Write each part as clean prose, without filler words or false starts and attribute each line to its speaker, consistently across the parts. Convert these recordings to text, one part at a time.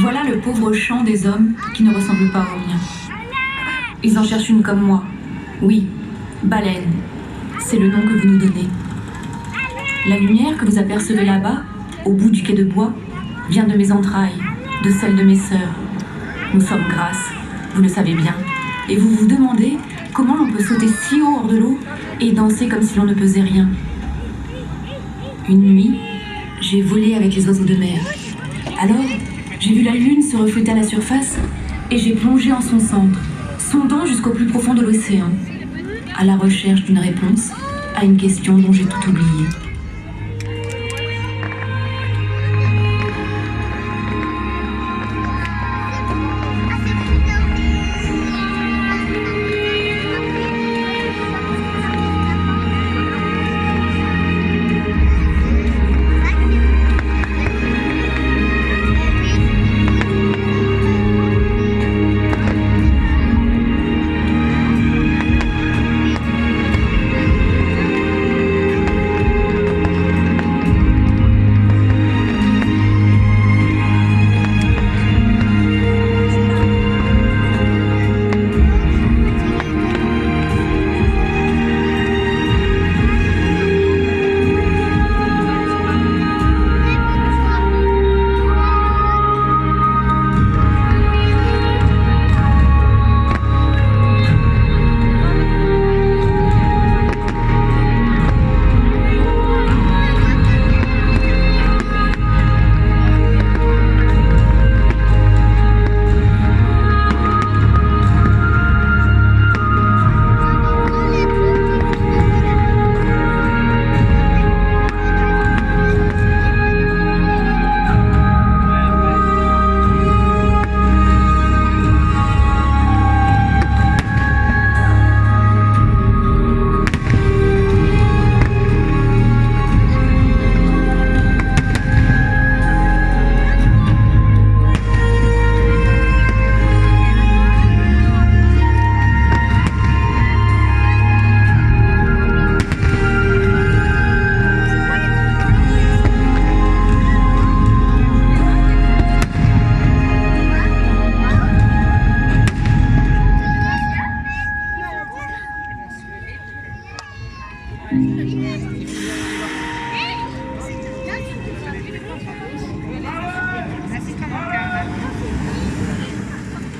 Speaker 1: Voilà le pauvre chant des hommes qui ne ressemblent pas au mien. Ils en cherchent une comme moi. Oui, baleine. C'est le nom que vous nous donnez. La lumière que vous apercevez là-bas, au bout du quai de bois, vient de mes entrailles, de celles de mes sœurs. Nous sommes grasses, vous le savez bien. Et vous vous demandez comment l'on peut sauter si haut hors de l'eau et danser comme si l'on ne pesait rien. Une nuit, j'ai volé avec les oiseaux de mer. Alors, j'ai vu la lune se refléter à la surface et j'ai plongé en son centre, sondant jusqu'au plus profond de l'océan, à la recherche d'une réponse à une question dont j'ai tout oublié.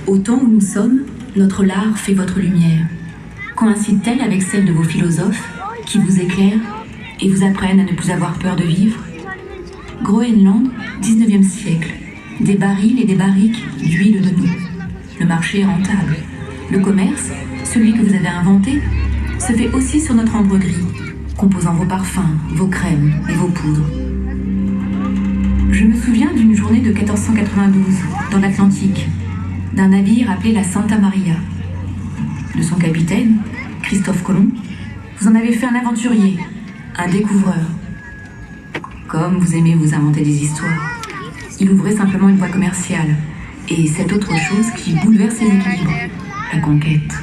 Speaker 1: Au temps où nous sommes, notre lard fait votre lumière. Coïncide-t-elle avec celle de vos philosophes qui vous éclairent et vous apprennent à ne plus avoir peur de vivre? Groenland, 19e siècle. Des barils et des barriques d'huile de nous. Le marché est rentable. Le commerce, celui que vous avez inventé, se fait aussi sur notre ambre gris, composant vos parfums, vos crèmes et vos poudres. Je me souviens d'une journée de 1492, dans l'Atlantique, d'un navire appelé la Santa Maria. De son capitaine, Christophe Colomb, vous en avez fait un aventurier, un découvreur. Comme vous aimez vous inventer des histoires. Il ouvrait simplement une voie commerciale, et cette autre chose qui bouleverse les équilibres, la conquête.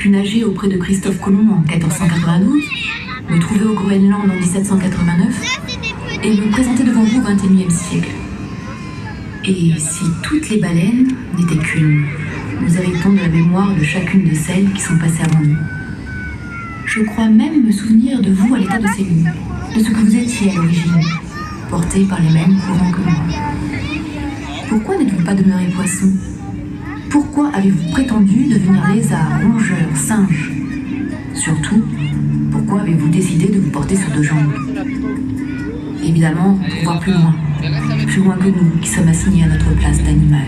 Speaker 1: pu nager auprès de Christophe Colomb en 1492, me trouver au Groenland en 1789 et me présenter devant vous au XXIe siècle. Et si toutes les baleines n'étaient qu'une, nous héritons de la mémoire de chacune de celles qui sont passées avant nous. Je crois même me souvenir de vous à l'état de cellule, de ce que vous étiez à l'origine, porté par les mêmes courants que moi. Pourquoi n'êtes-vous pas demeuré poisson? Pourquoi avez-vous prétendu devenir lézard, rongeur, singe? Surtout, pourquoi avez-vous décidé de vous porter sur deux jambes? Évidemment, pour voir plus loin que nous qui sommes assignés à notre place d'animal.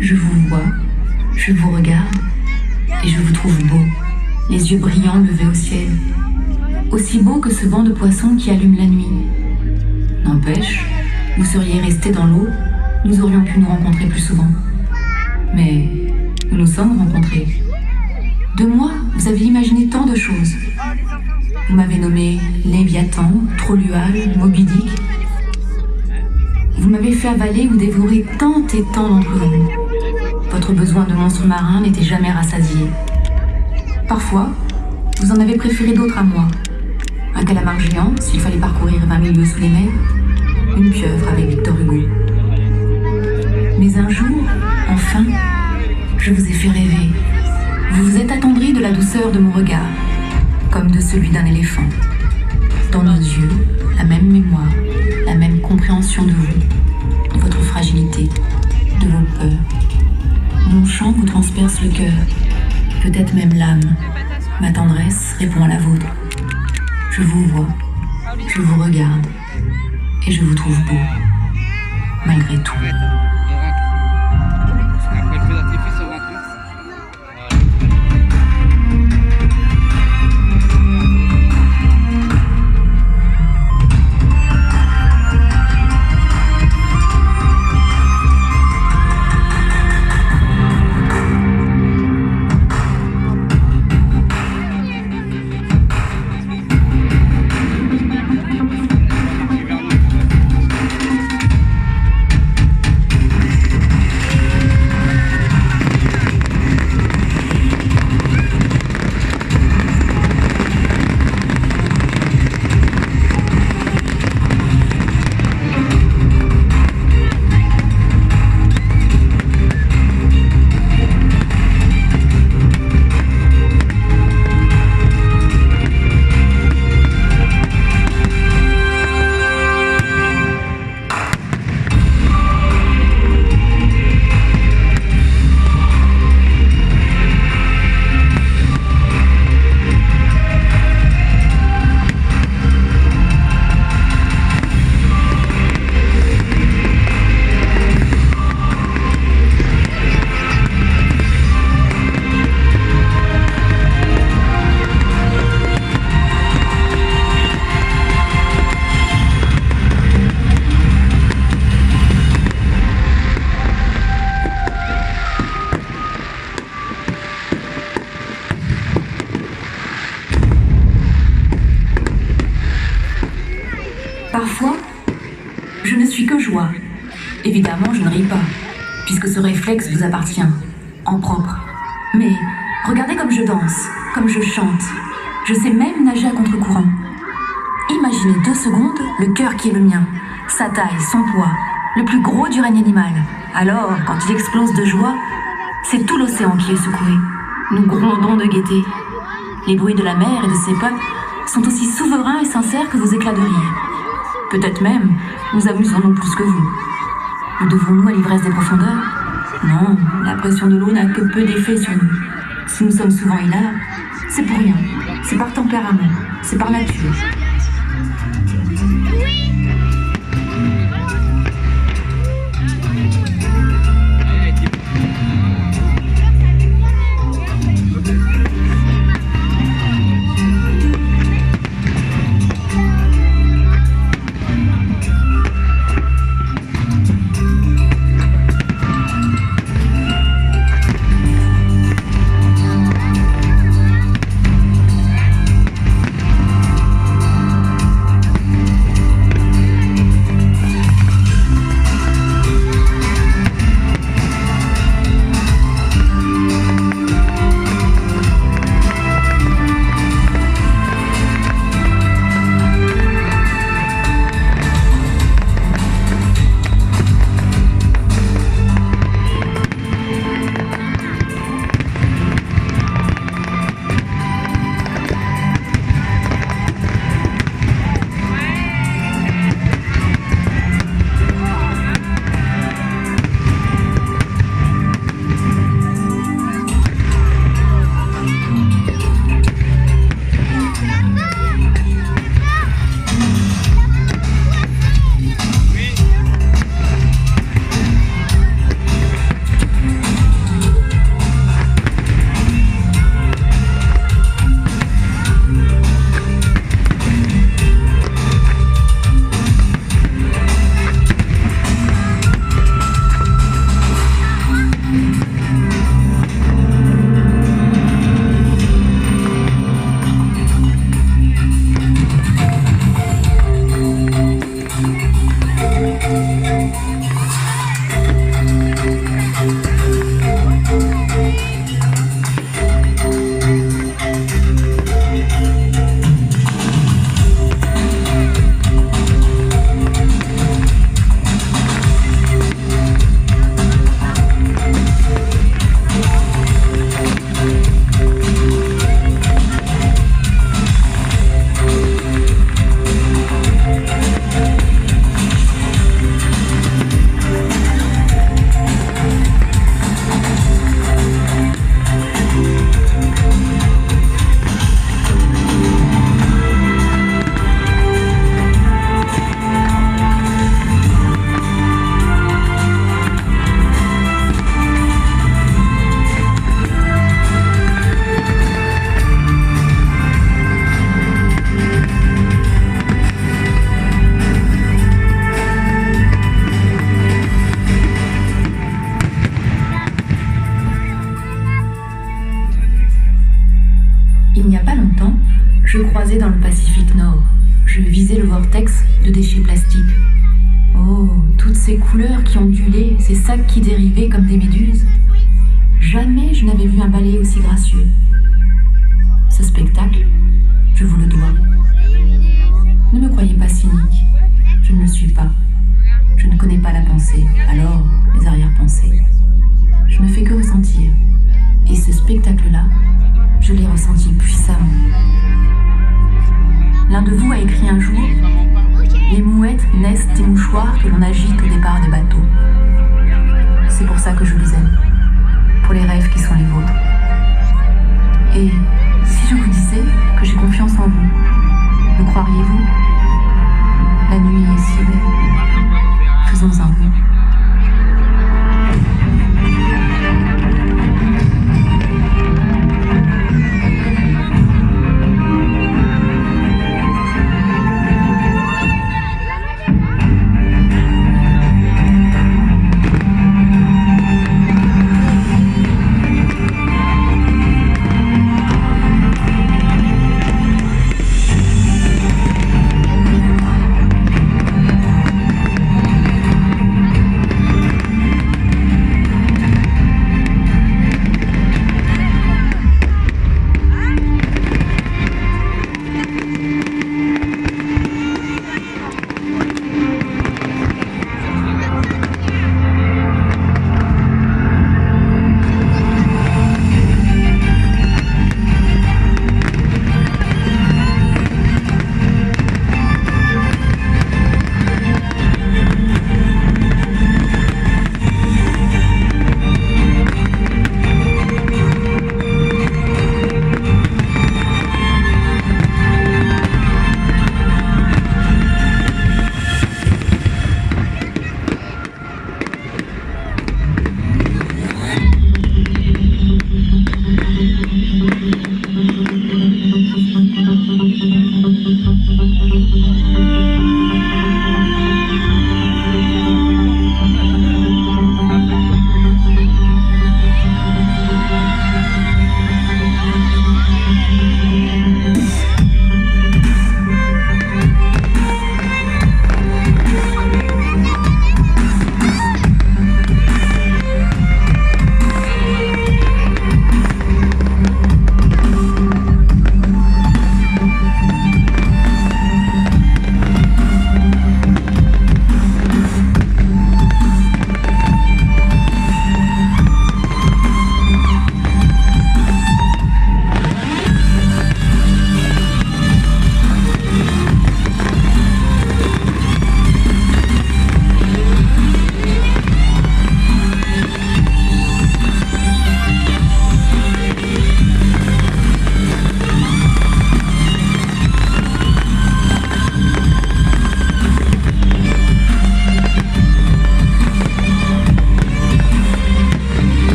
Speaker 1: Je vous vois, je vous regarde et je vous trouve beau, les yeux brillants levés au ciel, aussi beau que ce vent de poisson qui allume la nuit. N'empêche, vous seriez resté dans l'eau, nous aurions pu nous rencontrer plus souvent. Mais nous nous sommes rencontrés. De moi, vous avez imaginé tant de choses. Vous m'avez nommé Léviathan, Trolual, Moby Dick. Vous m'avez fait avaler ou dévorer tant et tant d'entre vous. Votre besoin de monstre marin n'était jamais rassasié. Parfois, vous en avez préféré d'autres à moi. Un calamar géant, s'il fallait parcourir 20 000 lieues sous les mers. Une pieuvre avec Victor Hugo. Mais un jour, enfin, je vous ai fait rêver. Vous vous êtes attendri de la douceur de mon regard, comme de celui d'un éléphant. Dans nos yeux, la même mémoire, la même compréhension de vous, de votre fragilité, de vos peurs. Mon chant vous transperce le cœur, peut-être même l'âme. Ma tendresse répond à la vôtre. Je vous vois, je vous regarde, et je vous trouve beau, malgré tout. joie. Évidemment, je ne ris pas, puisque ce réflexe vous appartient, en propre. Mais regardez comme je danse, comme je chante. Je sais même nager à contre-courant. Imaginez 2 secondes le cœur qui est le mien, sa taille, son poids, le plus gros du règne animal. Alors, quand il explose de joie, c'est tout l'océan qui est secoué. Nous grondons de gaieté. Les bruits de la mer et de ses peuples sont aussi souverains et sincères que vos éclats de rire. Peut-être même nous amusons-nous plus que vous. Nous devons-nous à l'ivresse des profondeurs? Non, la pression de l'eau n'a que peu d'effet sur nous. Si nous sommes souvent hilares, c'est pour rien. C'est par tempérament, c'est par nature. Je croisais dans le Pacifique Nord. Je visais le vortex de déchets plastiques. Oh, toutes ces couleurs qui ondulaient, ces sacs qui dérivaient comme des méduses. Jamais je n'avais vu un balai aussi gracieux. Ce spectacle, je vous le dois. Ne me croyez pas cynique. Je ne le suis pas. Je ne connais pas la pensée, alors les arrière-pensées. Je ne fais que ressentir. Et ce spectacle-là, je l'ai ressenti puissamment. L'un de vous a écrit un jour « Les mouettes naissent des mouchoirs que l'on agite au départ de